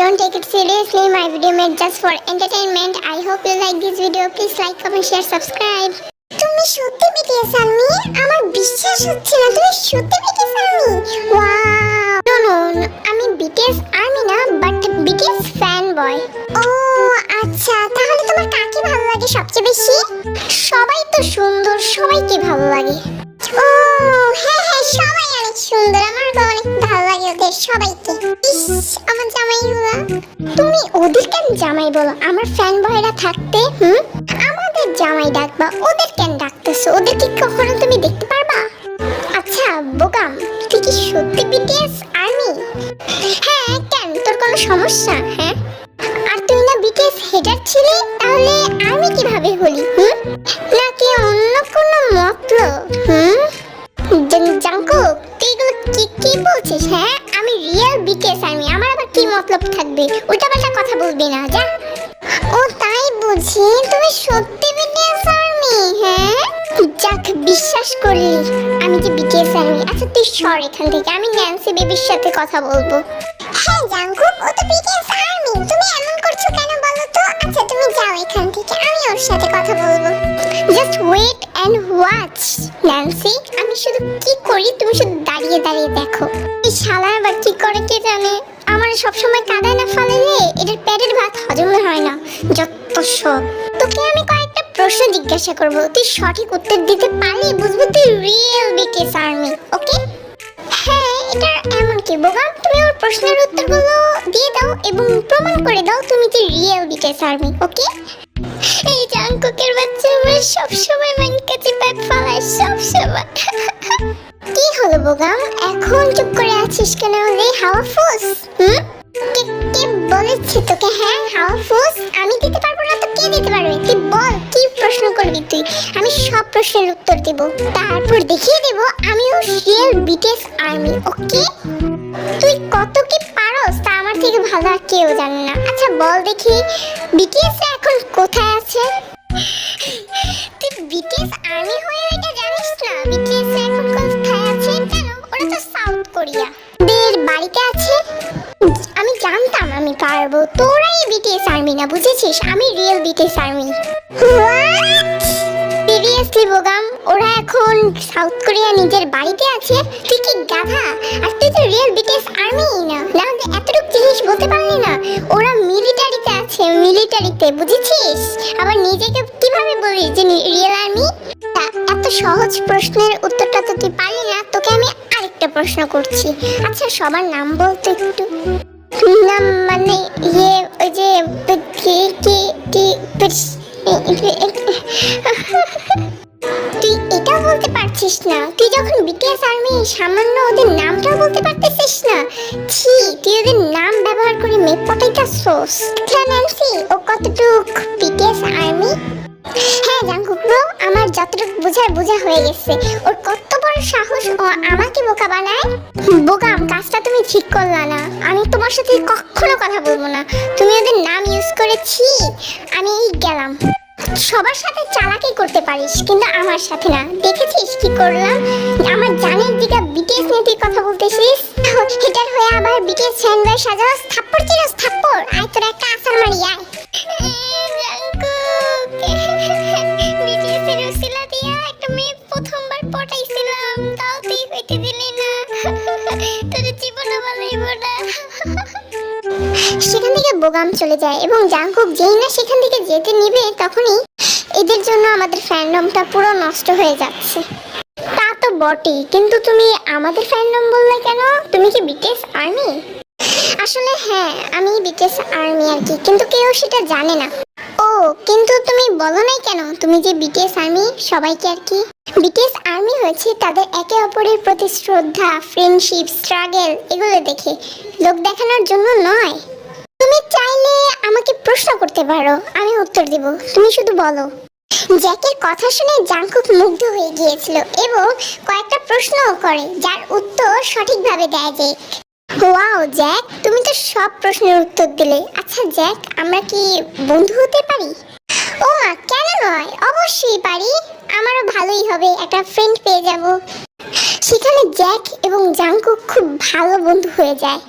don't take it seriously. My video made just for entertainment. I hope you like this video. Please like, comment, share, subscribe. তুমি সত্যি BTS army? আমার বিশ্বাস হচ্ছে না তুমি সত্যি BTS আর্মি। ওয়াও। নো আমি BTS আর্মি না, বাট BTS ফ্যান বয়। ও আচ্ছা, তাহলে তোমার কাকে ভালো লাগে সবচেয়ে বেশি? সবাই তো সুন্দর, সবাইকে ভালো লাগে। ও হ্যাঁ হ্যাঁ, সবাই অনেক সুন্দর, আমার তো অনেক ভালো লাগে ওদের সবাইকে। ইস আমার জামাইগুলা। তুমি ওদের কেন জামাই বলো? আমার ফ্যান বয়রা থাকতে আমাদের জামাই ডাকবা, ওদের কেন ডাকতেছো? ওদের কি কখনো তুমি দেখতে পারবা? আচ্ছা বোকাম, তুই কি সত্যি BTS আর্মি? হ্যাঁ কেন, তোর কোনো সমস্যা? হ্যাঁ আর তুই না BTS হেটার ছিলি, তাহলে আর্মি কিভাবে হলি? নাকি অন্য কোনো মতলব? জাঙ্কুক তুই এগুলো কি বলছিস? হ্যাঁ আমি রিয়েল BTS আর্মি, আমার আবার কি মতলব থাকবে? উল্টাপাল্টা কথা বলবি না, যা। ও তাই বুঝি, তুমি সত্যি BTS আর্মি? হ্যাঁ যাক, বিশ্বাস করলি আমি যে BTS আর্মি। আচ্ছা তুই সর এখান থেকে, আমি ন্যান্সি বেবির সাথে কথা বলবো। হ্যাঁ জাঙ্কুক, ও তো BTS আর্মি, তুমি এমন করছো কেন বলো তো? আচ্ছা তুমি যাও এখান থেকে, আমি ওর সাথে কথা বলবো। Just wait and watch Nancy, আমি শুধু কি করি তুমি শুধু দাঁড়িয়ে দাঁড়িয়ে দেখো। এই শালা আবার কি করে কে জানে, আমার সবসময় কাঁদায় না ফালাইলে এটার পেটের ভাত হজম হয় না, যত সব। তোকে আমি কয়েকটা প্রশ্ন জিজ্ঞাসা করব, তুই সঠিক উত্তর দিতে পারলে বুঝবো তুই রিয়েল BTS আর্মি, ওকে? হ্যাঁ এটা এমন কি বোকা, তুমি ওর প্রশ্নের উত্তরগুলো দিয়ে দাও এবং প্রমাণ করে দাও তুমি যে রিয়েল BTS আর্মি, ওকে? এই জাঙ্কুকের বাচ্চা আমার সবসময় মান কাছে প্যাট ফালায়, সবসময়। কি হলো বোগাম, এখন চুপ করে আছিস কেন? রে হাওয়া ফুস, কে বলেছে তোকে? হ্যাঁ হাওয়া ফুস আমি দিতে পারবো না তো কে দিতে পারবে? তুই বল কি প্রশ্ন করবি তুই, আমি সব প্রশ্নের উত্তর দেব, তারপর দেখিয়ে দেব আমিও রিয়েল BTS আর্মি, ওকে? তুই কত কি পারস তা আমার থেকে ভালো আর কেউ জানে না। আচ্ছা বল দেখি BTS এখন কোথায় আছে? তুই BTS আর্মি হয়ে এটা জানিস না BTS এখন কোথায় আছে? কেন, ওরা তো সাউথ কোরিয়া দের বাড়িতে আছে। আমি জানতাম আমি পারবো, তোরাই BTS আর্মি না, বুঝেছিস? আমি রিয়েল BTS আর্মি। সিরিয়াসলি বোগাম, ওরা এখন সাউথ কোরিয়া নিজের বাড়িতে আছে? তুই কি গাধা? আর তুই তো রিয়েল BTS আর্মি না, না এতটুকু জিনিস বলতে পারলি না? ওরা মিলিটারিতে আছে, মিলিটারিতে, বুঝেছিস? আবার নিজেকে কিভাবে বলিস যে রিয়েল আর্মি? এত সহজ প্রশ্নের উত্তরটা তো তুই পারলি না, তোকে আমি আরেকটা প্রশ্ন করছি। আচ্ছা সবার নাম বলতো একটু। নাম মানে ইয়ে ওই যে তুই এটা বলতে পারছিস না? তুই যখন BTS আর্মি সামান্য ওদের নামটাও বলতে পারতেছিস না? ছি, তুই ওদের নাম ব্যবহার করে মেয়ে পটাইতাছস। ন্যান্সি ও কতটুক BTS আর্মি? হ্যাঁ জাঙ্কুক ব্রো, আমার যতটুকু বোঝা হয়ে গেছে। ওর কত বড় সাহস, ও আমাকে বোকা বানায়। বোকাম, কাজটা তুমি ঠিক করলা না, আমি তোমার সাথে কখনো কথা বলবো না। তুমি ওদের নাম ইউজ করেছি, আমি গেলাম। সবার সাথে চালাকি করতে পারিস কিন্তু আমার সাথে না, দেখেছিস কি করলাম? আমার জানের দিকে BTS নিয়ে তুই কথা বলতেছিস, হেটার হয়ে আবার BTS ফ্যান বয় সাজাস, থাপ্পড় চিরস থাপ্পড়। আয় তোর একটা আসার মারি, আয়। BTS এর উসিলা দিয়া একটা মেয়ে প্রথমবার পটাইছিলাম, তাও তুই হইতে দিলি না, তোর জীবনে ভালোইব না। সেখান থেকে বোগাম চলে যায় এবং জাঙ্কুক যেই না সেখান থেকে যেতে নিবে তখনই এদের জন্য আমাদের ফ্যান্ডমটা পুরো নষ্ট হয়ে যাচ্ছে। তা তো বটেই, কিন্তু তুমি আমাদের ফ্যান্ডম বললে কেন? তুমি কি BTS আর্মি? আসলে হ্যাঁ আমি BTS আর্মি আর কি, কিন্তু কেউ সেটা জানে না। ও কিন্তু তুমি বলো নাই কেন তুমি যে BTS আর্মি সবাইকে আর কি? BTS আর্মি হয়েছে তাদের একে অপরের প্রতি শ্রদ্ধা, ফ্রেন্ডশিপ, স্ট্রাগল এগুলো দেখে, লোক দেখানোর জন্য নয়। তুমি চাইলে আমাকে প্রশ্ন করতে পারো, আমি উত্তর দেব, তুমি শুধু বলো। জ্যাকের কথা শুনে জাঙ্কুক মুগ্ধ হয়ে গিয়েছিল এবং কয়েকটা প্রশ্নও করে যার উত্তর সঠিকভাবে দেয় জ্যাক। ওয়াও জ্যাক, তুমি তো সব প্রশ্নের উত্তর দিলে। আচ্ছা জ্যাক, আমরা কি বন্ধু হতে পারি? ও মা, কেন নয়, অবশ্যই পারি, আমারও ভালোই হবে, একটা ফ্রেন্ড পেয়ে যাব। সেখানে জ্যাক এবং জাঙ্কুক খুব ভালো বন্ধু হয়ে যায়।